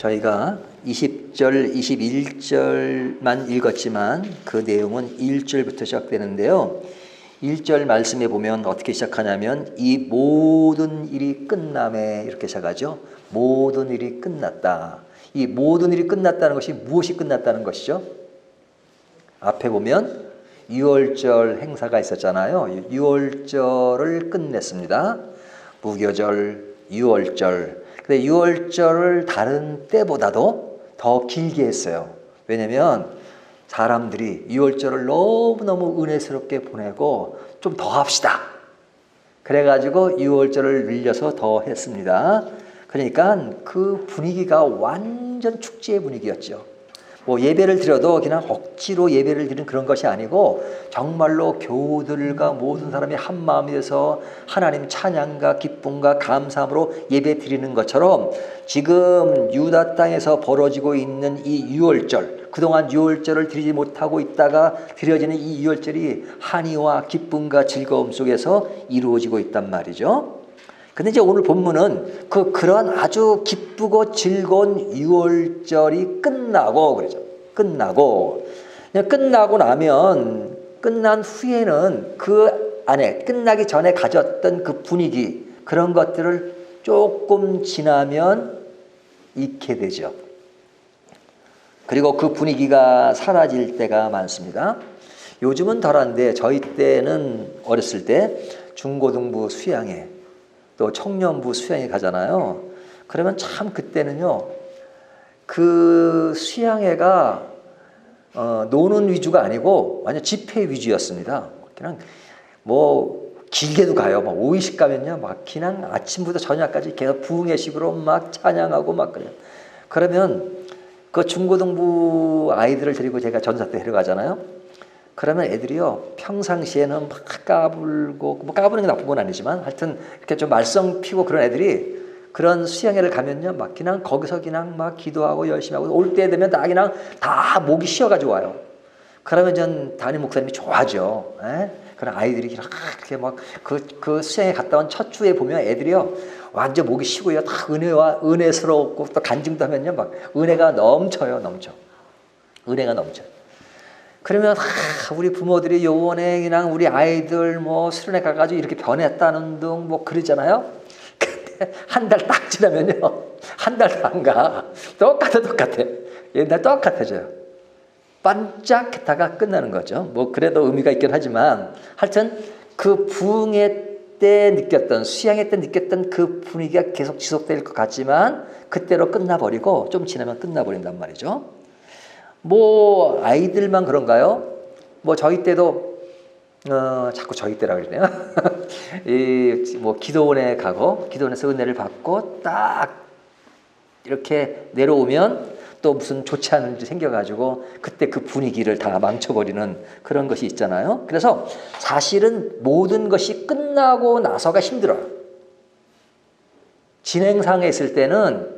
저희가 20절, 21절만 읽었지만 그 내용은 1절부터 시작되는데요. 1절 말씀에 보면 어떻게 시작하냐면 이 모든 일이 끝남에 이렇게 시작하죠. 모든 일이 끝났다. 이 모든 일이 끝났다는 것이 무엇이 끝났다는 것이죠? 앞에 보면 유월절 행사가 있었잖아요. 유월절을 끝냈습니다. 무교절, 유월절. 근데 유월절을 다른 때보다도 더 길게 했어요. 왜냐면 사람들이 유월절을 너무너무 은혜스럽게 보내고 좀 더 합시다. 그래가지고 유월절을 늘려서 더 했습니다. 그러니까 그 분위기가 완전 축제의 분위기였죠. 뭐 예배를 드려도 그냥 억지로 예배를 드리는 그런 것이 아니고 정말로 교우들과 모든 사람이 한 마음이 돼서 하나님 찬양과 기쁨과 감사함으로 예배 드리는 것처럼 지금 유다 땅에서 벌어지고 있는 이 유월절, 그동안 유월절을 드리지 못하고 있다가 드려지는 이 유월절이 한의와 기쁨과 즐거움 속에서 이루어지고 있단 말이죠. 근데 이제 오늘 본문은 그런 아주 기쁘고 즐거운 유월절이 끝나고 그러죠. 끝나고 나면 끝난 후에는 그 안에 끝나기 전에 가졌던 그 분위기 그런 것들을 조금 지나면 잊게 되죠. 그리고 그 분위기가 사라질 때가 많습니다. 요즘은 덜한데 저희 때는 어렸을 때 중고등부 수양회 또 청년부 수양회 가잖아요. 그러면 참 그때는요. 그 수양회가 노는 위주가 아니고 완전 집회 위주였습니다. 그냥 뭐 길게도 가요. 막 5일씩 가면요. 막 그냥 아침부터 저녁까지 계속 부흥회식으로 막 찬양하고 막 그래요. 그러면 그 중고등부 아이들을 데리고 제가 전사 때 데려가잖아요. 그러면 애들이요 평상시에는 막 까불고 뭐 까부는 게 나쁜 건 아니지만 하여튼 이렇게 좀 말썽 피고 그런 애들이 그런 수양회를 가면요 막 그냥 거기서 그냥 막 기도하고 열심히 하고 올 때 되면 다 그냥 다 목이 쉬어가지고 와요. 그러면 전 담임 목사님이 좋아하죠. 그런 아이들이 이렇게 막 그 수양회 갔다 온 첫 주에 보면 애들이요 완전 목이 쉬고요 다 은혜스럽고 또 간증도 하면요 막 은혜가 넘쳐요. 은혜가 넘쳐요. 그러면 우리 부모들이 요번에 그냥 우리 아이들 뭐 수련회 가가지고 이렇게 변했다는 둥 뭐 그러잖아요. 근데 한 달 딱 지나면요 한 달도 안 가. 똑같아. 옛날 똑같아져요. 반짝했다가 끝나는 거죠. 뭐 그래도 의미가 있긴 하지만 하여튼 그 부흥회 때 느꼈던 수양회 때 느꼈던 그 분위기가 계속 지속될 것 같지만 그때로 끝나버리고 좀 지나면 끝나버린단 말이죠. 뭐 아이들만 그런가요? 뭐 저희 때도 자꾸 저희 때라 그러네요. 이 뭐 기도원에 가고 기도원에서 은혜를 받고 딱 이렇게 내려오면 또 무슨 좋지 않은 일이 생겨가지고 그때 그 분위기를 다 망쳐버리는 그런 것이 있잖아요. 그래서 사실은 모든 것이 끝나고 나서가 힘들어요. 진행상에 있을 때는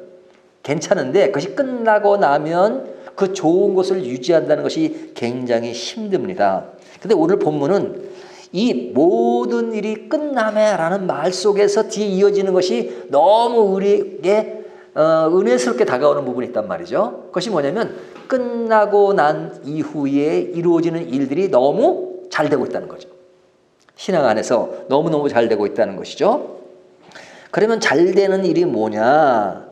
괜찮은데 그것이 끝나고 나면 그 좋은 것을 유지한다는 것이 굉장히 힘듭니다. 근데 오늘 본문은 이 모든 일이 끝나매라는 말 속에서 뒤에 이어지는 것이 너무 우리에게 은혜스럽게 다가오는 부분이 있단 말이죠. 그것이 뭐냐면 끝나고 난 이후에 이루어지는 일들이 너무 잘 되고 있다는 거죠. 신앙 안에서 너무너무 잘 되고 있다는 것이죠. 그러면 잘 되는 일이 뭐냐?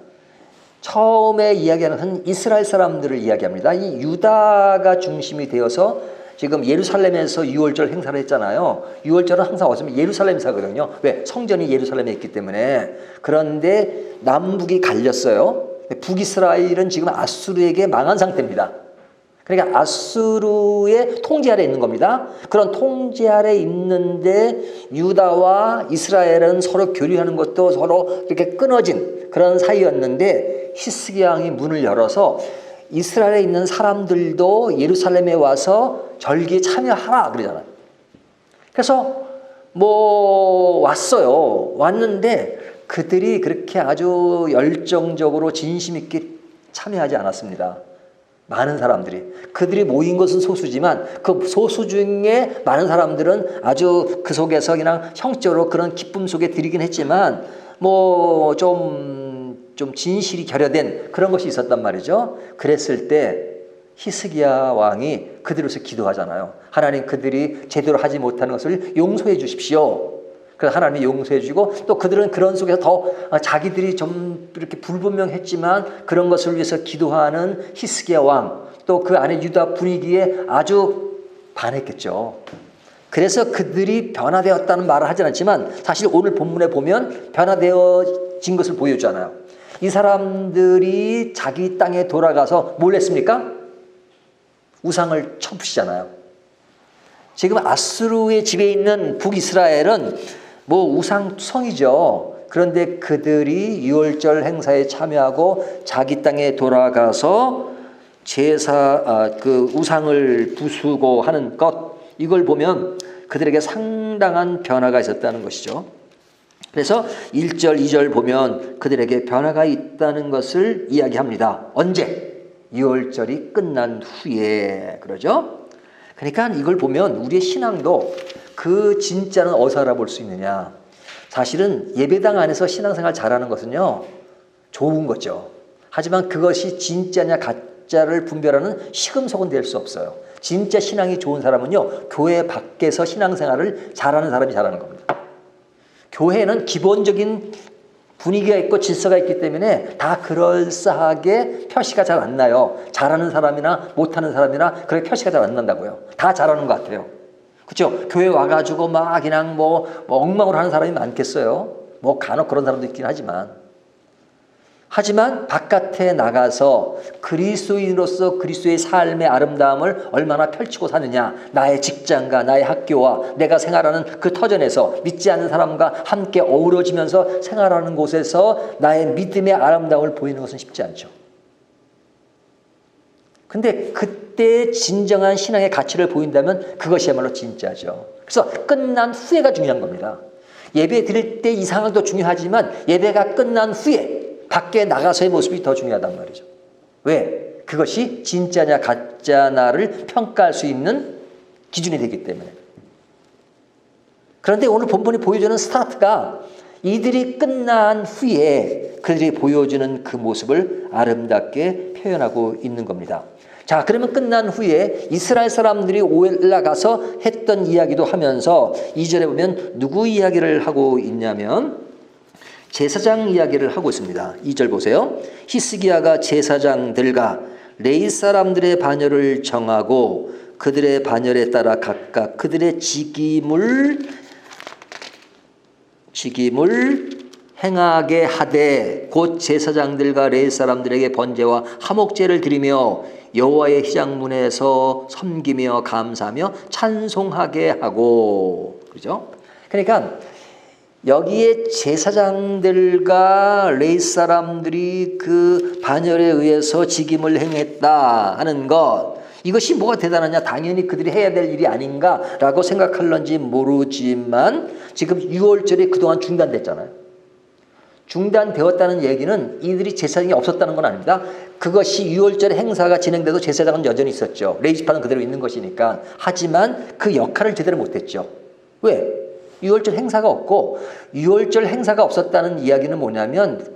처음에 이야기하는 것은 이스라엘 사람들을 이야기합니다. 이 유다가 중심이 되어서 지금 예루살렘에서 유월절 행사를 했잖아요. 유월절은 항상 어쩌면 예루살렘에서 하거든요. 왜? 성전이 예루살렘에 있기 때문에. 그런데 남북이 갈렸어요. 북이스라엘은 지금 아수르에게 망한 상태입니다. 그러니까 아수르의 통제 아래 있는 겁니다. 그런 통제 아래 있는데 유다와 이스라엘은 서로 교류하는 것도 서로 이렇게 끊어진 그런 사이였는데 히스기야 왕이 문을 열어서 이스라엘에 있는 사람들도 예루살렘에 와서 절기에 참여하라 그러잖아요. 그래서 뭐 왔는데 그들이 그렇게 아주 열정적으로 진심 있게 참여하지 않았습니다. 많은 사람들이. 그들이 모인 것은 소수지만 그 소수 중에 많은 사람들은 아주 그 속에서 그냥 형적으로 그런 기쁨 속에 들이긴 했지만 뭐 좀 좀 진실이 결여된 그런 것이 있었단 말이죠. 그랬을 때 히스기야 왕이 그들로서 기도하잖아요. 하나님, 그들이 제대로 하지 못하는 것을 용서해 주십시오. 그래서 하나님이 용서해 주고, 또 그들은 그런 속에서 더 자기들이 좀 이렇게 불분명했지만 그런 것을 위해서 기도하는 히스기야 왕, 또 그 안에 유다 분위기에 아주 반했겠죠. 그래서 그들이 변화되었다는 말을 하진 않지만 사실 오늘 본문에 보면 변화되어진 것을 보여주잖아요. 이 사람들이 자기 땅에 돌아가서 뭘 했습니까? 우상을 쳐부시잖아요. 지금 아수르의 집에 있는 북이스라엘은 뭐 우상성이죠. 그런데 그들이 유월절 행사에 참여하고 자기 땅에 돌아가서 그 우상을 부수고 하는 것, 이걸 보면 그들에게 상당한 변화가 있었다는 것이죠. 그래서 1절, 2절 보면 그들에게 변화가 있다는 것을 이야기합니다. 언제? 유월절이 끝난 후에, 그러죠? 그러니까 이걸 보면 우리의 신앙도 그 진짜는 어디서 알아볼 수 있느냐. 사실은 예배당 안에서 신앙생활 잘하는 것은요, 좋은 거죠. 하지만 그것이 진짜냐 가짜를 분별하는 시금석은 될 수 없어요. 진짜 신앙이 좋은 사람은요, 교회 밖에서 신앙생활을 잘하는 사람이 잘하는 겁니다. 교회는 기본적인 분위기가 있고 질서가 있기 때문에 다 그럴싸하게 표시가 잘 안 나요. 잘하는 사람이나 못하는 사람이나 그렇게 표시가 잘 안 난다고요. 다 잘하는 것 같아요. 그렇죠? 교회 와가지고 막 그냥 뭐 엉망으로 하는 사람이 많겠어요. 뭐 간혹 그런 사람도 있긴 하지만 바깥에 나가서 그리스도인으로서 그리스도의 삶의 아름다움을 얼마나 펼치고 사느냐. 나의 직장과 나의 학교와 내가 생활하는 그 터전에서 믿지 않는 사람과 함께 어우러지면서 생활하는 곳에서 나의 믿음의 아름다움을 보이는 것은 쉽지 않죠. 근데 그때 진정한 신앙의 가치를 보인다면 그것이야말로 진짜죠. 그래서 끝난 후에가 중요한 겁니다. 예배 드릴 때 이 상황도 중요하지만 예배가 끝난 후에 밖에 나가서의 모습이 더 중요하단 말이죠. 왜? 그것이 진짜냐 가짜냐를 평가할 수 있는 기준이 되기 때문에. 그런데 오늘 본문이 보여주는 스타트가 이들이 끝난 후에 그들이 보여주는 그 모습을 아름답게 표현하고 있는 겁니다. 자, 그러면 끝난 후에 이스라엘 사람들이 올라가서 했던 이야기도 하면서 2절에 보면 누구 이야기를 하고 있냐면 제사장 이야기를 하고 있습니다. 2절 보세요. 히스기야가 제사장들과 레위 사람들의 반열을 정하고 그들의 반열에 따라 각각 그들의 직임을 행하게 하되 곧 제사장들과 레위 사람들에게 번제와 화목제를 드리며 여호와의 휘장문에서 섬기며 감사하며 찬송하게 하고, 그렇죠? 그러니까 여기에 제사장들과 레위 사람들이 그 반열에 의해서 직임을 행했다 하는 것, 이것이 뭐가 대단하냐? 당연히 그들이 해야 될 일이 아닌가라고 생각할런지 모르지만 지금 6월절이 그동안 중단됐잖아요. 중단되었다는 얘기는 이들이 제사장이 없었다는 건 아닙니다. 그것이 6월절 행사가 진행돼도 제사장은 여전히 있었죠. 레위 지파는 그대로 있는 것이니까. 하지만 그 역할을 제대로 못했죠. 왜? 6월절 행사가 없고, 6월절 행사가 없었다는 이야기는 뭐냐면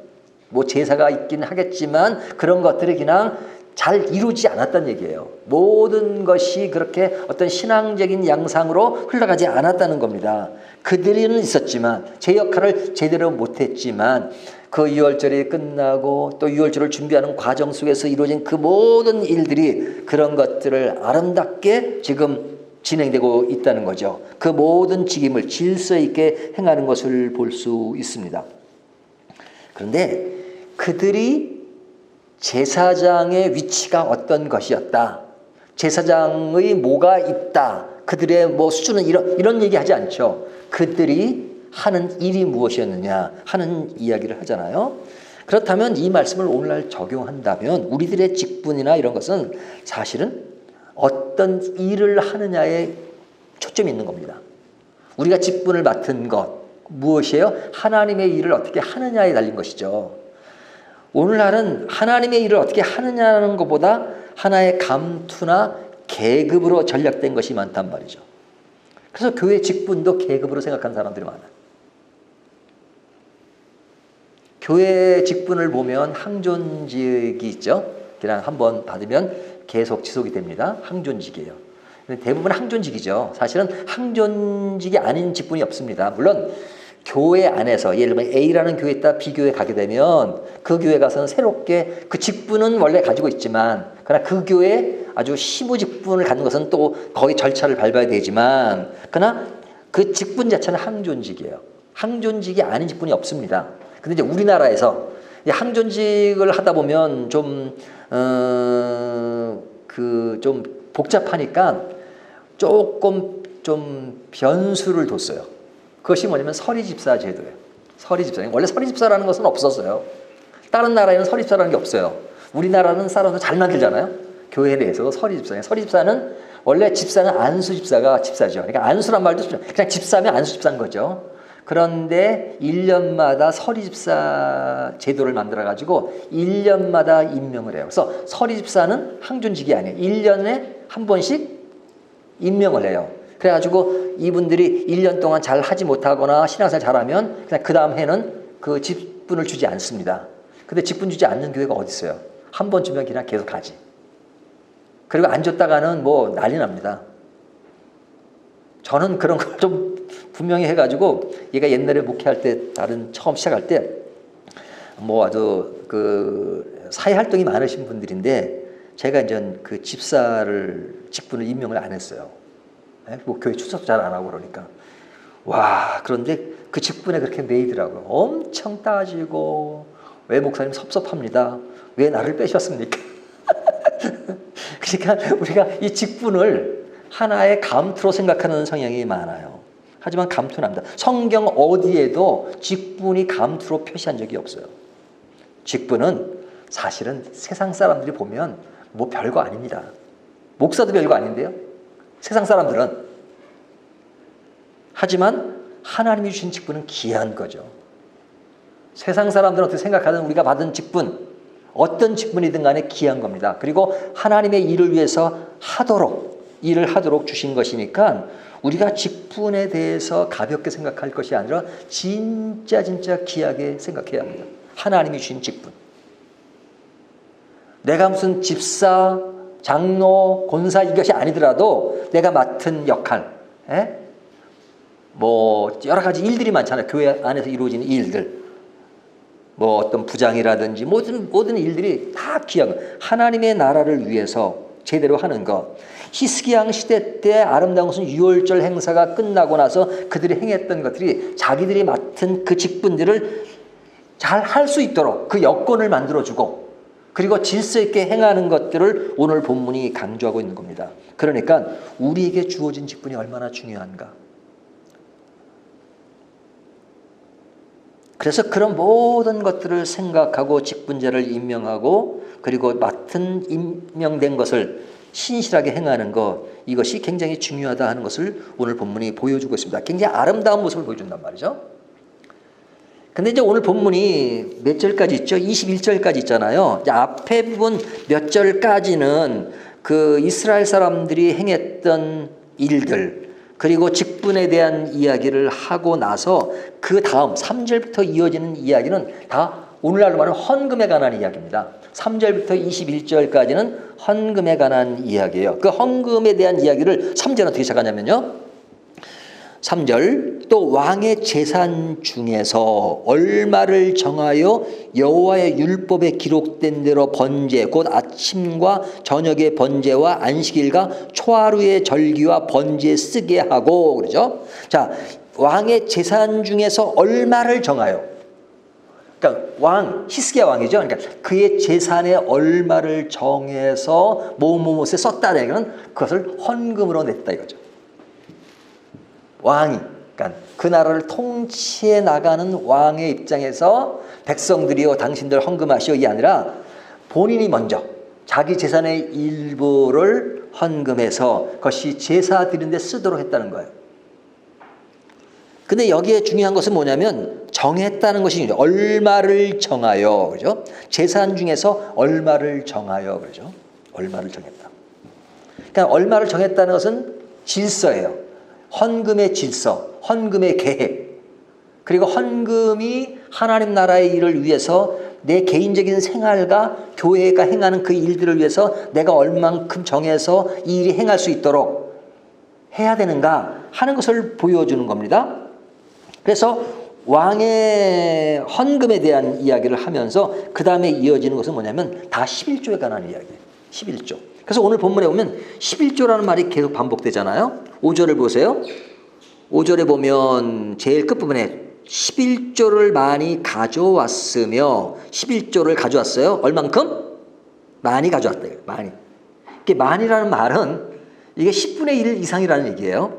뭐 제사가 있긴 하겠지만 그런 것들이 그냥 잘 이루지 않았다는 얘기예요. 모든 것이 그렇게 어떤 신앙적인 양상으로 흘러가지 않았다는 겁니다. 그들은 있었지만 제 역할을 제대로 못했지만 그 6월절이 끝나고 또 6월절을 준비하는 과정 속에서 이루어진 그 모든 일들이 그런 것들을 아름답게 지금 진행되고 있다는 거죠. 그 모든 직임을 질서 있게 행하는 것을 볼 수 있습니다. 그런데 그들이 제사장의 위치가 어떤 것이었다, 제사장의 뭐가 있다, 그들의 뭐 수준은 이런 얘기하지 않죠. 그들이 하는 일이 무엇이었느냐 하는 이야기를 하잖아요. 그렇다면 이 말씀을 오늘날 적용한다면 우리들의 직분이나 이런 것은 사실은 어떤 일을 하느냐에 초점이 있는 겁니다. 우리가 직분을 맡은 것 무엇이에요? 하나님의 일을 어떻게 하느냐에 달린 것이죠. 오늘날은 하나님의 일을 어떻게 하느냐는 것보다 하나의 감투나 계급으로 전략된 것이 많단 말이죠. 그래서 교회 직분도 계급으로 생각하는 사람들이 많아요. 교회 직분을 보면 항존직이 있죠. 그냥 한번 받으면 계속 지속이 됩니다. 항존직이에요. 대부분 항존직이죠. 사실은 항존직이 아닌 직분이 없습니다. 물론 교회 안에서 예를 들면 A라는 교회에 있다 B교회에 가게 되면 그 교회 가서는 새롭게 그 직분은 원래 가지고 있지만 그러나 그 교회에 아주 시무 직분을 갖는 것은 또 거의 절차를 밟아야 되지만 그러나 그 직분 자체는 항존직이에요. 항존직이 아닌 직분이 없습니다. 근데 이제 우리나라에서 항존직을 하다 보면 좀 복잡하니까 조금 좀 변수를 뒀어요. 그것이 뭐냐면 서리집사 제도예요. 서리집사. 원래 서리집사라는 것은 없었어요. 다른 나라에는 서리집사라는 게 없어요. 우리나라는 사람들 잘 만들잖아요. 교회 내에서도 서리집사. 서리집사는 원래 집사는 안수집사가 집사죠. 그러니까 안수란 말도 그냥 집사면 안수집사인 거죠. 그런데 1년마다 서리집사 제도를 만들어가지고 1년마다 임명을 해요. 그래서 서리집사는 항존직이 아니에요. 1년에 한 번씩 임명을 해요. 그래가지고 이분들이 1년 동안 잘 하지 못하거나 신앙생활 잘하면 그냥 그 다음 해는 그 직분을 주지 않습니다. 근데 직분 주지 않는 교회가 어디 있어요? 한 번 주면 그냥 계속 가지. 그리고 안 줬다가는 뭐 난리 납니다. 저는 그런 걸 좀 분명히 해가지고 얘가 옛날에 목회할 때 다른 처음 시작할 때 뭐 아주 그 사회 활동이 많으신 분들인데 제가 이제 그 집사를 직분을 임명을 안 했어요. 뭐 교회 출석도 잘 안 하고 그러니까 와 그런데 그 직분에 그렇게 매이더라고요. 엄청 따지고 왜 목사님 섭섭합니다. 왜 나를 빼셨습니까? 그러니까 우리가 이 직분을 하나의 감투로 생각하는 성향이 많아요. 하지만 감투는 아닙니다. 성경 어디에도 직분이 감투로 표시한 적이 없어요. 직분은 사실은 세상 사람들이 보면 뭐 별거 아닙니다. 목사도 별거 아닌데요. 세상 사람들은. 하지만 하나님이 주신 직분은 귀한 거죠. 세상 사람들은 어떻게 생각하든 우리가 받은 직분, 어떤 직분이든 간에 귀한 겁니다. 그리고 하나님의 일을 위해서 일을 하도록 주신 것이니까 우리가 직분에 대해서 가볍게 생각할 것이 아니라 진짜 귀하게 생각해야 합니다. 하나님이 주신 직분. 내가 무슨 집사, 장로, 권사 이것이 아니더라도 내가 맡은 역할, 뭐 여러 가지 일들이 많잖아요. 교회 안에서 이루어지는 일들. 뭐 어떤 부장이라든지 모든 일들이 다 귀한 거예요. 하나님의 나라를 위해서 제대로 하는 것. 히스기야 시대 때 아름다운 것은 유월절 행사가 끝나고 나서 그들이 행했던 것들이 자기들이 맡은 그 직분들을 잘 할 수 있도록 그 여건을 만들어주고 그리고 질서 있게 행하는 것들을 오늘 본문이 강조하고 있는 겁니다. 그러니까 우리에게 주어진 직분이 얼마나 중요한가. 그래서 그런 모든 것들을 생각하고 직분자를 임명하고 그리고 맡은 임명된 것을 신실하게 행하는 것, 이것이 굉장히 중요하다 하는 것을 오늘 본문이 보여주고 있습니다. 굉장히 아름다운 모습을 보여준단 말이죠. 근데 이제 오늘 본문이 몇 절까지 있죠? 21절까지 있잖아요. 이제 앞에 부분 몇 절까지는 그 이스라엘 사람들이 행했던 일들, 그리고 직분에 대한 이야기를 하고 나서 그 다음 3절부터 이어지는 이야기는 다 오늘날로 말하면 헌금에 관한 이야기입니다. 3절부터 21절까지는 헌금에 관한 이야기예요. 그 헌금에 대한 이야기를 3절은 어떻게 시작하냐면요. 3절 또 왕의 재산 중에서 얼마를 정하여 여호와의 율법에 기록된 대로 번제 곧 아침과 저녁의 번제와 안식일과 초하루의 절기와 번제에 쓰게 하고 그러죠. 자, 왕의 재산 중에서 얼마를 정하여 그러니까 히스기야 왕이죠. 그러니까 그의 재산의 얼마를 정해서 뭐뭐뭐에 썼다는 얘기는 그것을 헌금으로 냈다 이거죠. 왕이, 그러니까 그 나라를 통치해 나가는 왕의 입장에서 백성들이요 당신들 헌금하시오 이 아니라 본인이 먼저 자기 재산의 일부를 헌금해서 그것이 제사 드리는 데 쓰도록 했다는 거예요. 근데 여기에 중요한 것은 뭐냐면 정했다는 것이 중요해요. 얼마를 정하여, 그죠? 재산 중에서 얼마를 정하여, 그죠? 얼마를 정했다. 그러니까 얼마를 정했다는 것은 질서예요. 헌금의 질서, 헌금의 계획, 그리고 헌금이 하나님 나라의 일을 위해서 내 개인적인 생활과 교회가 행하는 그 일들을 위해서 내가 얼만큼 정해서 이 일이 행할 수 있도록 해야 되는가 하는 것을 보여주는 겁니다. 그래서 왕의 헌금에 대한 이야기를 하면서 그 다음에 이어지는 것은 뭐냐면 다 11조에 관한 이야기예요. 11조. 그래서 오늘 본문에 보면 11조라는 말이 계속 반복되잖아요. 5절을 보세요. 5절에 보면 제일 끝부분에 11조를 많이 가져왔으며 11조를 가져왔어요. 얼만큼? 많이 가져왔다. 많이. 이게 많이라는 말은 이게 10분의 1 이상이라는 얘기예요.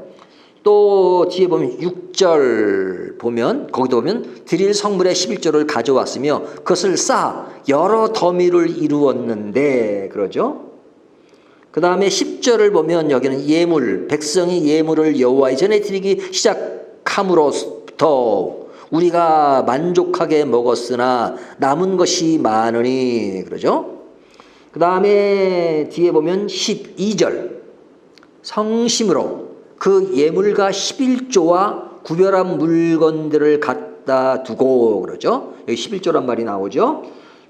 또 뒤에 보면 6절 보면 거기도 보면 드릴 성물의 11조를 가져왔으며 그것을 쌓아 여러 더미를 이루었는데 그러죠. 그 다음에 10절을 보면 여기는 예물, 백성이 예물을 여호와의 전에 드리기 시작함으로부터 우리가 만족하게 먹었으나 남은 것이 많으니 그러죠. 그 다음에 뒤에 보면 12절 성심으로 그 예물과 11조와 구별한 물건들을 갖다 두고 그러죠. 여기 11조란 말이 나오죠.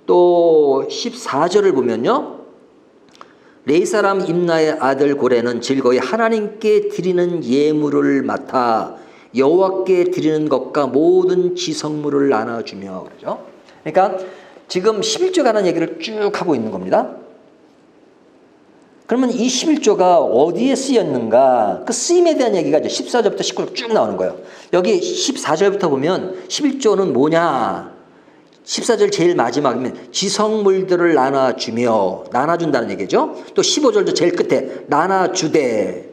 또 14절을 보면요. 레위 사람 임나의 아들 고레는 즐거이 하나님께 드리는 예물을 맡아 여호와께 드리는 것과 모든 지성물을 나눠주며 그러죠. 그러니까 지금 11조가 하는 얘기를 쭉 하고 있는 겁니다. 그러면 이 11조가 어디에 쓰였는가? 그 쓰임에 대한 얘기가 이제 14절부터 19절 쭉 나오는 거예요. 여기 14절부터 보면 11조는 뭐냐? 14절 제일 마지막이면 지성물들을 나눠준다는 얘기죠. 또 15절도 제일 끝에 나눠주되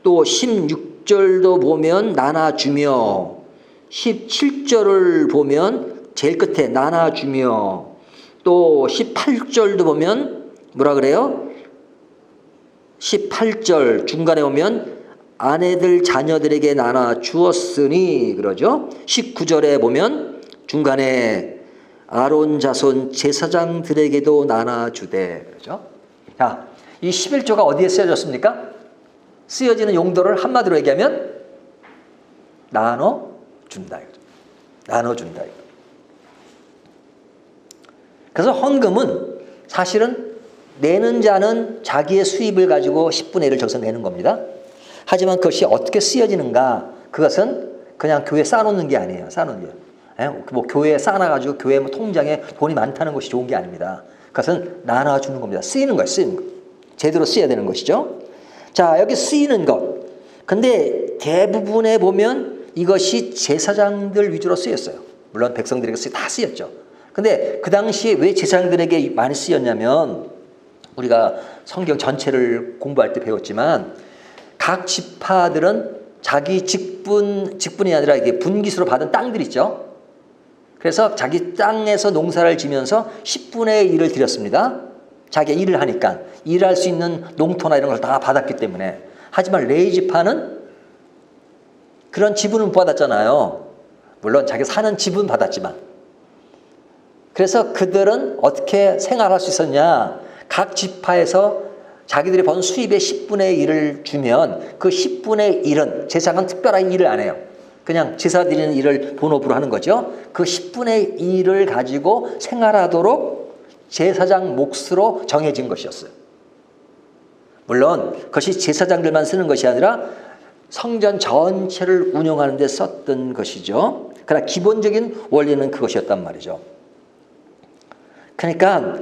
또 16절도 보면 나눠주며 17절을 보면 제일 끝에 나눠주며 또 18절도 보면 뭐라 그래요? 18절 중간에 오면 아내들 자녀들에게 나눠 주었으니 그러죠. 19절에 보면 중간에 아론 자손 제사장들에게도 나눠 주되 그러죠. 자, 이 11조가 어디에 쓰여졌습니까? 쓰여지는 용도를 한마디로 얘기하면 나눠 준다. 나눠 준다. 그래서 헌금은 사실은 내는 자는 자기의 수입을 가지고 10분의 1을 저기서 내는 겁니다. 하지만 그것이 어떻게 쓰여지는가? 그것은 그냥 교회에 쌓아놓는 게 아니에요. 쌓아놓는 게. 뭐 교회에 쌓아놔가지고 교회 뭐 통장에 돈이 많다는 것이 좋은 게 아닙니다. 그것은 나눠주는 겁니다. 쓰이는 거예요. 쓰이는 거. 제대로 쓰여야 되는 것이죠. 자, 여기 쓰이는 것. 근데 대부분에 보면 이것이 제사장들 위주로 쓰였어요. 물론 백성들에게 다 쓰였죠. 근데 그 당시에 왜 제사장들에게 많이 쓰였냐면 우리가 성경 전체를 공부할 때 배웠지만 각 지파들은 자기 직분이 아니라 이게 분기수로 받은 땅들 있죠. 그래서 자기 땅에서 농사를 지면서 10분의 1을 드렸습니다. 자기가 일을 하니까 일할 수 있는 농토나 이런 걸 다 받았기 때문에. 하지만 레위 지파는 그런 지분은 못 받았잖아요. 물론 자기 사는 지분 받았지만. 그래서 그들은 어떻게 생활할 수 있었냐? 각 지파에서 자기들이 번 수입의 10분의 1을 주면 그 10분의 1은 제사장은 특별한 일을 안 해요. 그냥 제사 드리는 일을 본업으로 하는 거죠. 그 10분의 1을 가지고 생활하도록 제사장 몫으로 정해진 것이었어요. 물론 그것이 제사장들만 쓰는 것이 아니라 성전 전체를 운영하는 데 썼던 것이죠. 그러나 기본적인 원리는 그것이었단 말이죠. 그러니까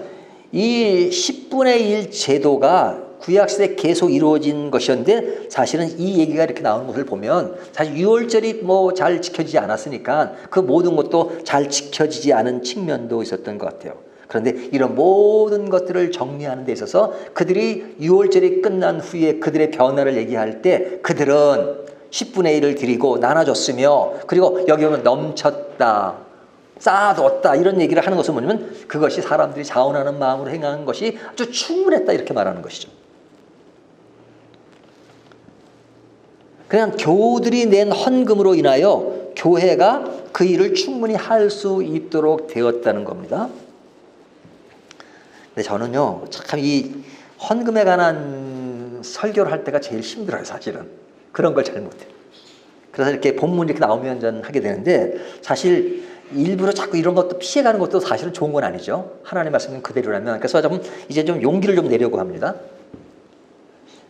이 10분의 1 제도가 구약시대에 계속 이루어진 것이었는데 사실은 이 얘기가 이렇게 나오는 것을 보면 사실 유월절이 뭐 잘 지켜지지 않았으니까 그 모든 것도 잘 지켜지지 않은 측면도 있었던 것 같아요. 그런데 이런 모든 것들을 정리하는 데 있어서 그들이 유월절이 끝난 후에 그들의 변화를 얘기할 때 그들은 10분의 1을 드리고 나눠줬으며 그리고 여기 오면 넘쳤다. 쌓아뒀다 이런 얘기를 하는 것은 뭐냐면 그것이 사람들이 자원하는 마음으로 행하는 것이 아주 충분했다 이렇게 말하는 것이죠. 그냥 교우들이 낸 헌금으로 인하여 교회가 그 일을 충분히 할 수 있도록 되었다는 겁니다. 근데 저는요 참 이 헌금에 관한 설교를 할 때가 제일 힘들어요. 사실은 그런 걸 잘 못해요. 그래서 이렇게 본문이 이렇게 나오면 전 하게 되는데 사실 일부러 자꾸 이런 것도 피해가는 것도 사실은 좋은 건 아니죠. 하나님의 말씀은 그대로라면. 그래서 이제 좀 용기를 좀 내려고 합니다.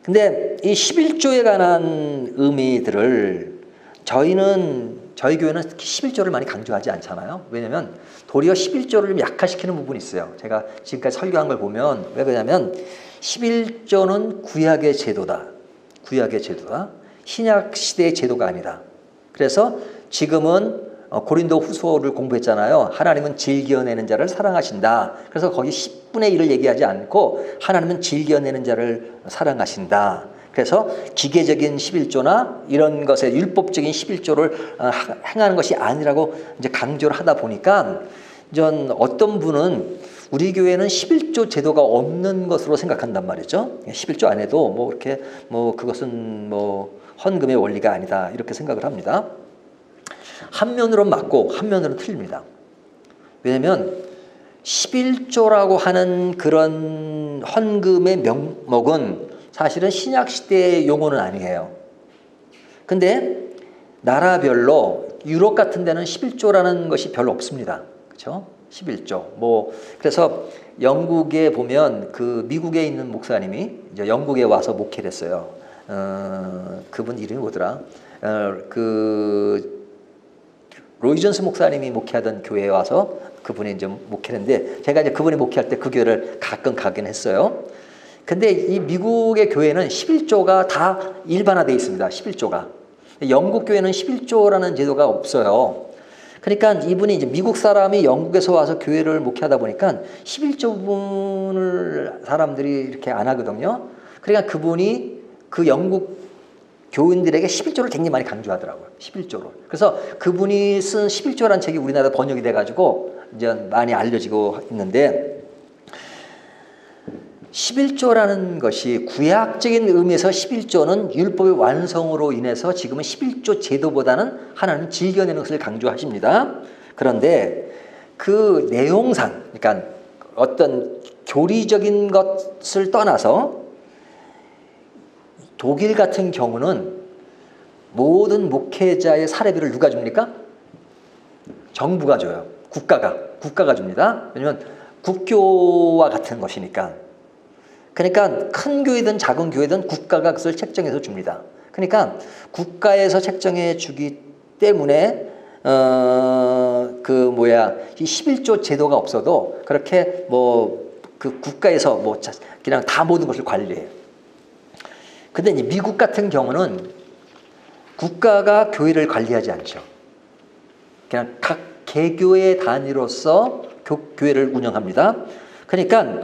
근데 이 11조에 관한 의미들을 저희 교회는 특히 11조를 많이 강조하지 않잖아요. 왜냐하면 도리어 11조를 좀 약화시키는 부분이 있어요. 제가 지금까지 설교한 걸 보면 왜 그러냐면 11조는 구약의 제도다. 구약의 제도다. 신약 시대의 제도가 아니다. 그래서 지금은 고린도 후서를 공부했잖아요. 하나님은 즐겨내는 자를 사랑하신다. 그래서 거기 10분의 1을 얘기하지 않고 하나님은 즐겨내는 자를 사랑하신다. 그래서 기계적인 11조나 이런 것에 율법적인 11조를 행하는 것이 아니라고 이제 강조를 하다 보니까 전 어떤 분은 우리 교회는 11조 제도가 없는 것으로 생각한단 말이죠. 11조 안에도 뭐 이렇게 뭐 그것은 뭐 헌금의 원리가 아니다 이렇게 생각을 합니다. 한면으로는 맞고 한면으로는 틀립니다. 왜냐하면 11조라고 하는 그런 헌금의 명목은 사실은 신약시대의 용어는 아니에요. 근데 나라별로 유럽 같은 데는 11조라는 것이 별로 없습니다. 그렇죠? 11조. 뭐 그래서 영국에 보면 그 미국에 있는 목사님이 이제 영국에 와서 목회를 했어요. 그분 이름이 뭐더라? 로이 존스 목사님이 목회하던 교회에 와서 그분이 이제 목회를 했는데 제가 이제 그분이 목회할 때 그 교회를 가끔 가긴 했어요. 근데 이 미국의 교회는 11조가 다 일반화되어 있습니다. 11조가. 영국 교회는 11조라는 제도가 없어요. 그러니까 이분이 이제 미국 사람이 영국에서 와서 교회를 목회하다 보니까 11조 부분을 사람들이 이렇게 안 하거든요. 그러니까 그분이 그 영국 교인들에게 11조를 굉장히 많이 강조하더라고요. 11조를. 그래서 그분이 쓴 11조라는 책이 우리나라에 번역이 돼가지고 이제 많이 알려지고 있는데 11조라는 것이 구약적인 의미에서 11조는 율법의 완성으로 인해서 지금은 11조 제도보다는 하나님은 즐겨내는 것을 강조하십니다. 그런데 그 내용상, 그러니까 어떤 교리적인 것을 떠나서 독일 같은 경우는 모든 목회자의 사례비를 누가 줍니까? 정부가 줘요. 국가가 줍니다. 왜냐하면 국교와 같은 것이니까. 그러니까 큰 교회든 작은 교회든 국가가 그것을 책정해서 줍니다. 그러니까 국가에서 책정해 주기 때문에 이 11조 제도가 없어도 그렇게 뭐 그 국가에서 뭐 그냥 다 모든 것을 관리해요. 근데 이제 미국 같은 경우는 국가가 교회를 관리하지 않죠. 그냥 각 개교의 단위로서 교회를 운영합니다. 그러니까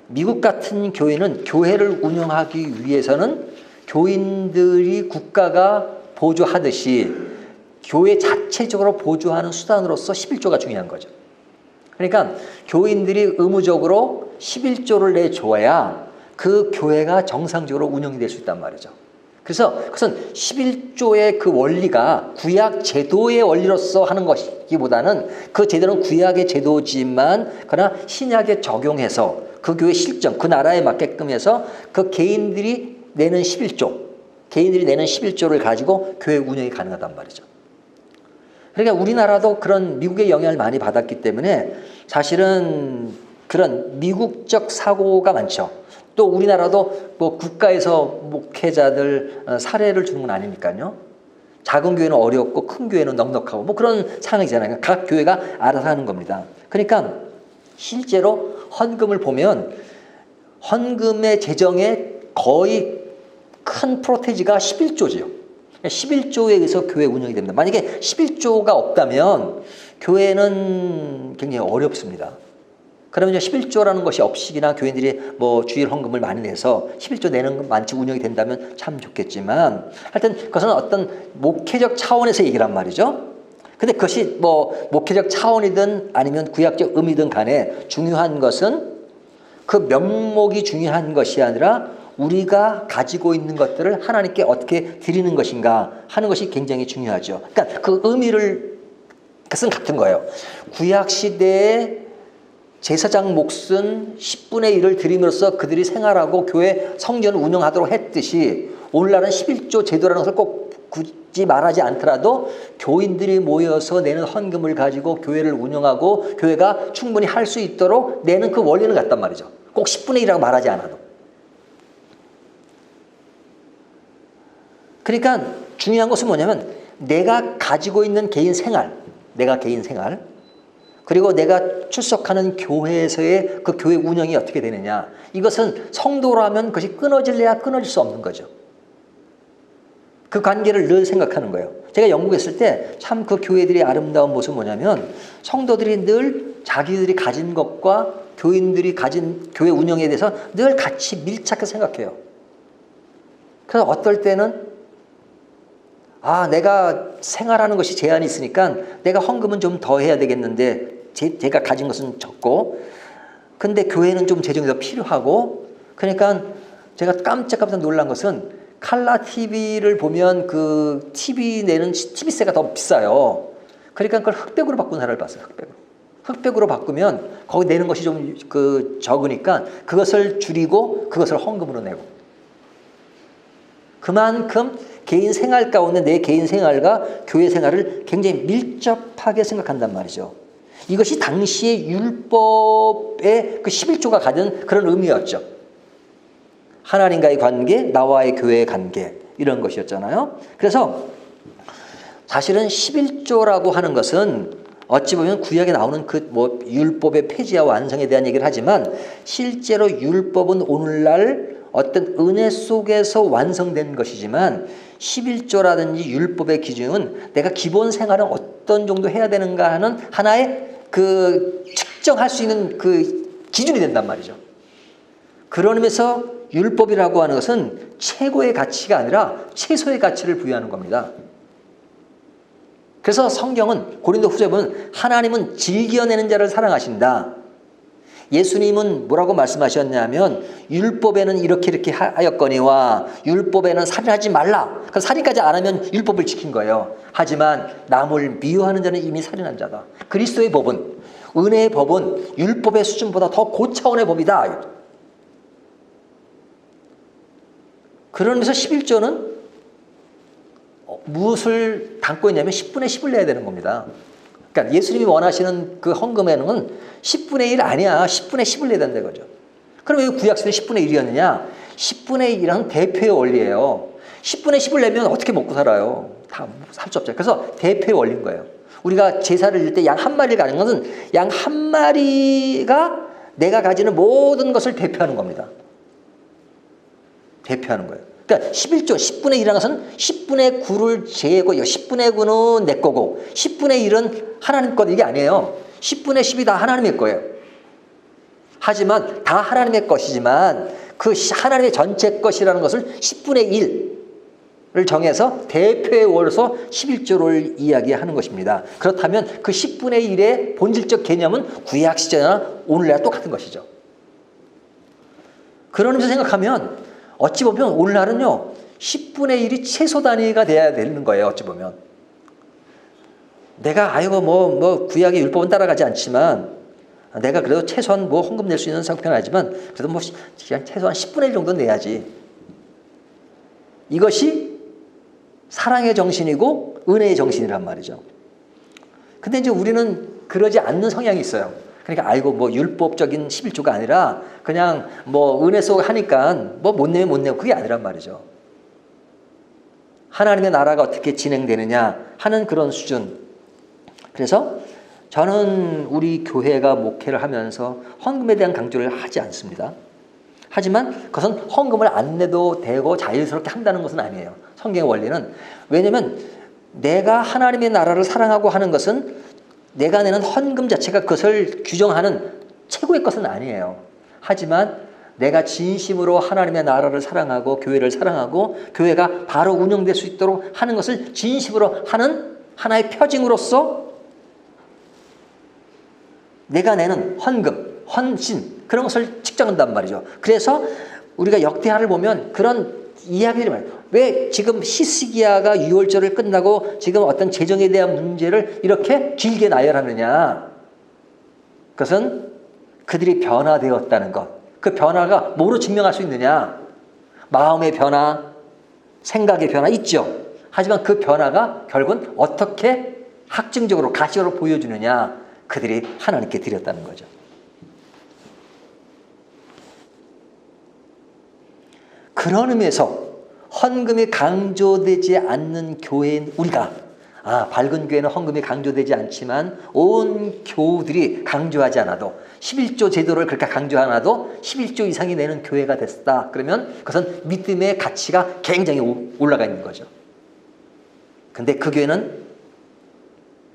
미국 같은 교회는 교회를 운영하기 위해서는 교인들이 국가가 보조하듯이 교회 자체적으로 보조하는 수단으로서 11조가 중요한 거죠. 그러니까 교인들이 의무적으로 11조를 내줘야 그 교회가 정상적으로 운영이 될 수 있단 말이죠. 그래서 그것은 11조의 그 원리가 구약 제도의 원리로서 하는 것이기보다는 그 제도는 구약의 제도지만 그러나 신약에 적용해서 그 교회 실정, 그 나라에 맞게끔 해서 그 개인들이 내는 11조를 가지고 교회 운영이 가능하단 말이죠. 그러니까 우리나라도 그런 미국의 영향을 많이 받았기 때문에 사실은 그런 미국적 사고가 많죠. 또 우리나라도 뭐 국가에서 목회자들 사례를 주는 건 아니니까요. 작은 교회는 어렵고 큰 교회는 넉넉하고 뭐 그런 상황이잖아요. 각 교회가 알아서 하는 겁니다. 그러니까 실제로 헌금을 보면 헌금의 재정의 거의 큰 프로테지가 11조지요. 11조에 의해서 교회 운영이 됩니다. 만약에 11조가 없다면 교회는 굉장히 어렵습니다. 그러면 11조라는 것이 없이나 교인들이 뭐 주일 헌금을 많이 내서 11조 내는 건 많이 운영이 된다면 참 좋겠지만 하여튼 그것은 어떤 목회적 차원에서 얘기란 말이죠. 근데 그것이 뭐 목회적 차원이든 아니면 구약적 의미든 간에 중요한 것은 그 명목이 중요한 것이 아니라 우리가 가지고 있는 것들을 하나님께 어떻게 드리는 것인가 하는 것이 굉장히 중요하죠. 그러니까 그 의미를 그것은 같은 거예요. 구약 시대에 제사장 몫은 10분의 1을 드림으로써 그들이 생활하고 교회 성전을 운영하도록 했듯이 오늘날은 11조 제도라는 것을 꼭 받지 말하지 않더라도 교인들이 모여서 내는 헌금을 가지고 교회를 운영하고 교회가 충분히 할 수 있도록 내는 그 원리는 같단 말이죠. 꼭 10분의 1이라고 말하지 않아도. 그러니까 중요한 것은 뭐냐면 내가 가지고 있는 개인 생활, 그리고 내가 출석하는 교회에서의 그 교회 운영이 어떻게 되느냐. 이것은 성도라면 그것이 끊어질래야 끊어질 수 없는 거죠. 그 관계를 늘 생각하는 거예요. 제가 영국에 있을 때 참 그 교회들이 아름다운 모습은 뭐냐면 성도들이 늘 자기들이 가진 것과 교인들이 가진 교회 운영에 대해서 늘 같이 밀착해서 생각해요. 그래서 어떨 때는 내가 생활하는 것이 제한이 있으니까 내가 헌금은 좀 더 해야 되겠는데 제가 가진 것은 적고 근데 교회는 좀 재정이 더 필요하고 그러니까 제가 깜짝깜짝 놀란 것은 칼라 TV를 보면 그 TV 내는 TV세가 더 비싸요. 그러니까 그걸 흑백으로 바꾼 사람을 봤어요. 흑백으로 바꾸면 거기 내는 것이 좀 적으니까 그것을 줄이고 그것을 헌금으로 내고 그만큼 개인 생활 가운데 내 개인 생활과 교회 생활을 굉장히 밀접하게 생각한단 말이죠. 이것이 당시의 율법의 그 11조가 가진 그런 의미였죠. 하나님과의 관계, 나와의 교회의 관계 이런 것이었잖아요. 그래서 사실은 11조라고 하는 것은 어찌 보면 구약에 나오는 그 율법의 폐지와 완성에 대한 얘기를 하지만 실제로 율법은 오늘날 어떤 은혜 속에서 완성된 것이지만 11조라든지 율법의 기준은 내가 기본 생활은 어떤 정도 해야 되는가 하는 하나의 그 측정할 수 있는 그 기준이 된단 말이죠. 그런 의미에서 율법이라고 하는 것은 최고의 가치가 아니라 최소의 가치를 부여하는 겁니다. 그래서 성경은 고린도 후서에 보면 하나님은 즐겨내는 자를 사랑하신다. 예수님은 뭐라고 말씀하셨냐면 율법에는 이렇게 하였거니와 율법에는 살인하지 말라. 살인까지 안 하면 율법을 지킨 거예요. 하지만 남을 미워하는 자는 이미 살인한 자다. 그리스도의 법은 은혜의 법은 율법의 수준보다 더 고차원의 법이다. 그런 의미에서 11조는 무엇을 담고 있냐면 10분의 10을 내야 되는 겁니다. 그러니까 예수님이 원하시는 그 헌금에는 10분의 1 아니야. 10분의 10을 내야 된다는 거죠. 그럼 왜 구약시대는 10분의 1이었느냐? 10분의 1이라는 대표의 원리예요. 10분의 10을 내면 어떻게 먹고 살아요? 다 살 수 없죠. 그래서 대표의 원리인 거예요. 우리가 제사를 드릴 때 양 한 마리를 가는 것은 양 한 마리가 내가 가지는 모든 것을 대표하는 겁니다. 대표하는 거예요. 그러니까 11조 10분의 1이라는 것은 10분의 9를 제고 10분의 9는 내 거고 10분의 1은 하나님 것 이게 아니에요. 10분의 10이 다 하나님의 거예요. 하지만 다 하나님의 것이지만 그 하나님의 전체 것이라는 것을 10분의 1을 정해서 대표의 월로서 11조를 이야기하는 것입니다. 그렇다면 그 10분의 1의 본질적 개념은 구약 시대나 오늘날 똑같은 것이죠. 그런 의미에서 생각하면 어찌 보면 오늘날은요 10분의 1이 최소 단위가 돼야 되는 거예요. 어찌 보면 내가 뭐 구약의 율법은 따라가지 않지만 내가 그래도 최소한 뭐 헌금 낼 수 있는 상태는 아니지만 그래도 뭐 그냥 최소한 10분의 1 정도 내야지. 이것이 사랑의 정신이고 은혜의 정신이란 말이죠. 근데 이제 우리는 그러지 않는 성향이 있어요. 그러니까 뭐 율법적인 11조가 아니라 그냥 뭐 은혜 속 하니까 뭐 못 내면 못 내고 그게 아니란 말이죠. 하나님의 나라가 어떻게 진행되느냐 하는 그런 수준. 그래서 저는 우리 교회가 목회를 하면서 헌금에 대한 강조를 하지 않습니다. 하지만 그것은 헌금을 안 내도 되고 자유스럽게 한다는 것은 아니에요. 성경의 원리는. 왜냐하면 내가 하나님의 나라를 사랑하고 하는 것은 내가 내는 헌금 자체가 그것을 규정하는 최고의 것은 아니에요. 하지만 내가 진심으로 하나님의 나라를 사랑하고 교회를 사랑하고 교회가 바로 운영될 수 있도록 하는 것을 진심으로 하는 하나의 표징으로서 내가 내는 헌금, 헌신 그런 것을 측정한단 말이죠. 그래서 우리가 역대하를 보면 그런 이야기를 말해요. 왜 지금 히스기야가 6월절을 끝나고 지금 어떤 재정에 대한 문제를 이렇게 길게 나열하느냐. 그것은 그들이 변화되었다는 것. 그 변화가 뭐로 증명할 수 있느냐. 마음의 변화, 생각의 변화 있죠. 하지만 그 변화가 결국은 어떻게 학증적으로 가시적으로 보여주느냐, 그들이 하나님께 드렸다는 거죠. 그런 의미에서 헌금이 강조되지 않는 교회인 우리가, 밝은 교회는 헌금이 강조되지 않지만 온 교우들이 강조하지 않아도 11조 제도를 그렇게 강조하지 않아도 11조 이상이 내는 교회가 됐다. 그러면 그것은 믿음의 가치가 굉장히 올라가 있는 거죠. 근데 그 교회는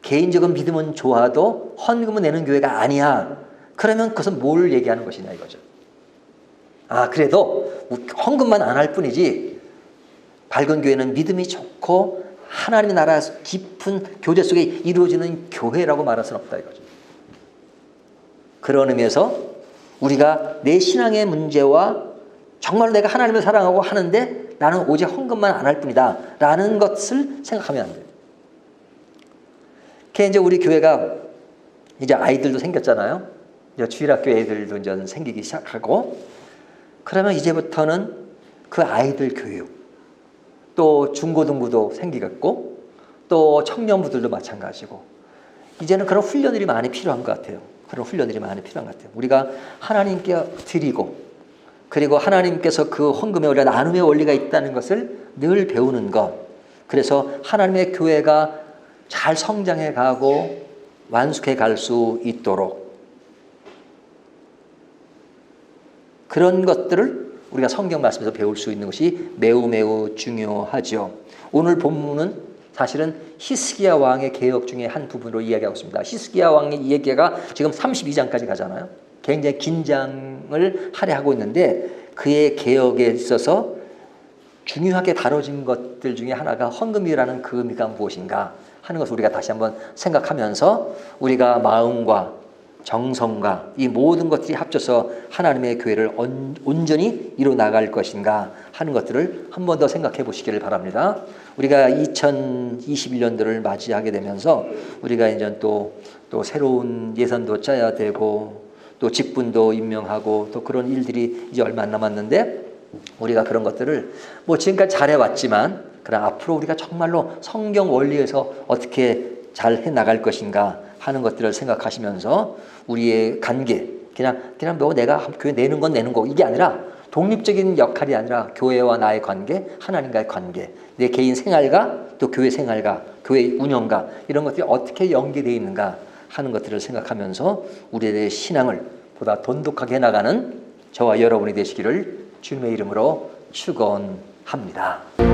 개인적인 믿음은 좋아도 헌금을 내는 교회가 아니야. 그러면 그것은 뭘 얘기하는 것이냐 이거죠. 그래도 헌금만 안 할 뿐이지 밝은 교회는 믿음이 좋고 하나님의 나라 깊은 교제 속에 이루어지는 교회라고 말할 수는 없다 이거죠. 그런 의미에서 우리가 내 신앙의 문제와 정말로 내가 하나님을 사랑하고 하는데 나는 오직 헌금만 안 할 뿐이다 라는 것을 생각하면 안 돼요. 이제 우리 교회가 이제 아이들도 생겼잖아요. 이제 주일학교 애들도 이제 생기기 시작하고, 그러면 이제부터는 그 아이들 교육, 또 중고등부도 생기겠고, 또 청년부들도 마찬가지고, 이제는 그런 훈련들이 많이 필요한 것 같아요. 그런 훈련들이 많이 필요한 것 같아요. 우리가 하나님께 드리고, 그리고 하나님께서 그 헌금의 원리가 나눔의 원리가 있다는 것을 늘 배우는 것. 그래서 하나님의 교회가 잘 성장해 가고 완숙해 갈 수 있도록 그런 것들을 우리가 성경 말씀에서 배울 수 있는 것이 매우 매우 중요하죠. 오늘 본문은 사실은 히스기야 왕의 개혁 중에 한 부분으로 이야기하고 있습니다. 히스기야 왕의 이야기가 지금 32장까지 가잖아요. 굉장히 긴장을 할애하고 있는데 그의 개혁에 있어서 중요하게 다뤄진 것들 중에 하나가 헌금이라는 그 의미가 무엇인가 하는 것을 우리가 다시 한번 생각하면서 우리가 마음과 정성과 이 모든 것들이 합쳐서 하나님의 교회를 온전히 이루어 나갈 것인가 하는 것들을 한 번 더 생각해 보시기를 바랍니다. 우리가 2021년도를 맞이하게 되면서 우리가 이제 또 새로운 예산도 짜야 되고 또 직분도 임명하고 또 그런 일들이 이제 얼마 안 남았는데 우리가 그런 것들을 지금까지 잘해왔지만 그럼 앞으로 우리가 정말로 성경 원리에서 어떻게 잘 해나갈 것인가 하는 것들을 생각하시면서 우리의 관계, 그냥 내가 교회 내는 건 내는 거 이게 아니라 독립적인 역할이 아니라 교회와 나의 관계, 하나님과의 관계, 내 개인 생활과 또 교회 생활과 교회 운영과 이런 것들이 어떻게 연계되어 있는가 하는 것들을 생각하면서 우리의 신앙을 보다 돈독하게 해나가는 저와 여러분이 되시기를 주님의 이름으로 축원합니다.